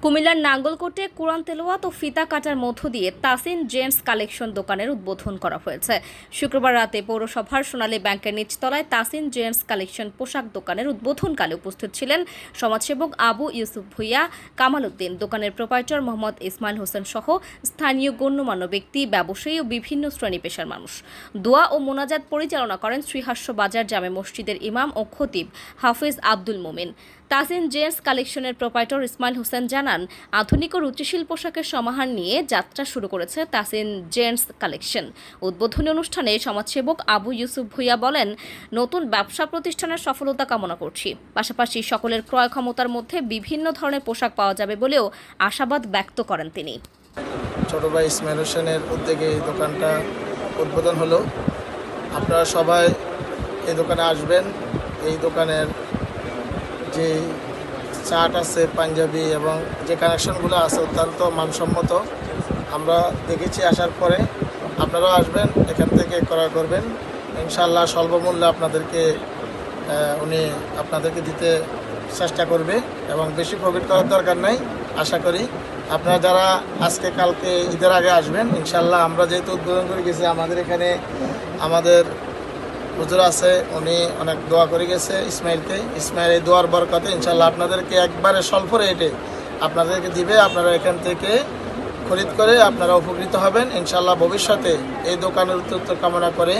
কুমিল্লার নাঙ্গলকোটে কোরআন তেলাওয়াত ও ফিতা কাটার মধ্য দিয়ে তাসিন জেন্টস কালেকশন দোকানের উদ্বোধন করা হয়েছে। শুক্রবার রাতে পৌরসভার সোনালী ব্যাংকের নিচতলায় তাসিন জেন্টস কালেকশন পোশাক দোকানের উদ্বোধনকালে উপস্থিত ছিলেন সমাজসেবক আবু ইউসুফ ভুইয়া, কামাল উদ্দিন, দোকানের প্রোপাইটর মোহাম্মদ ইসমাইল হোসেন সহ স্থানীয় গণ্যমান্য ব্যক্তি, ব্যবসায়ী ও বিভিন্ন শ্রেণী পেশার মানুষ। দোয়া ও মোনাজাত পরিচালনা করেন শ্রীহাস্য বাজার জামে মসজিদের ইমাম ও খতিব হাফিজ আব্দুল মোমিন। তাসিন জেন্টস কালেকশনের প্রোপাইটর ইসমাইল হোসেন জানান, আধুনিক ও রুচিশীল পোশাকের সমাহার নিয়ে যাত্রা শুরু করেছে তাসিন জেন্টস কালেকশন। উদ্বোধনী অনুষ্ঠানে সমাজসেবক আবু ইউসুফ ভুইয়া বলেন, নতুন ব্যবসা প্রতিষ্ঠানের সফলতা কামনা করছি, পাশাপাশি সকলের ক্রয় ক্ষমতার মধ্যে বিভিন্ন ধরনের পোশাক পাওয়া যাবে বলেও আশাবাদ ব্যক্ত করেন তিনি। ছোট ভাই ইসমাইল হোসেনের উদ্যোগে এই দোকানটা উদ্বোধন হলো। আপনারা সবাই এই দোকানে আসবেন। এই দোকানের যে চার্ট আছে, পাঞ্জাবি এবং যে কালেকশনগুলো আছে অত্যন্ত মানসম্মত। আমরা দেখেছি, আসার পরে আপনারাও আসবেন, এখান থেকে ক্রয় করবেন। ইনশাআল্লাহ স্বল্প মূল্যে আপনাদেরকে দিতে চেষ্টা করবে এবং বেশি প্রফিট করার দরকার নাই। আশা করি আপনারা যারা আজকে কালকে ঈদের আগে আসবেন, ইনশাআল্লাহ আমরা যেহেতু উদ্বোধন করে গেছি, আমাদের এখানে আমাদের হুজুর আছে, উনি অনেক দোয়া করে গেছে ইসমাইল এই দোয়ার বরকতে ইনশাআল্লাহ আপনাদেরকে একবারে স্বল্প রেটে আপনাদেরকে দিবে। আপনারা এখান থেকে খরিদ করে আপনারা উপকৃত হবেন ইনশাআল্লাহ। ভবিষ্যতে এই দোকানের উত্তর কামনা করে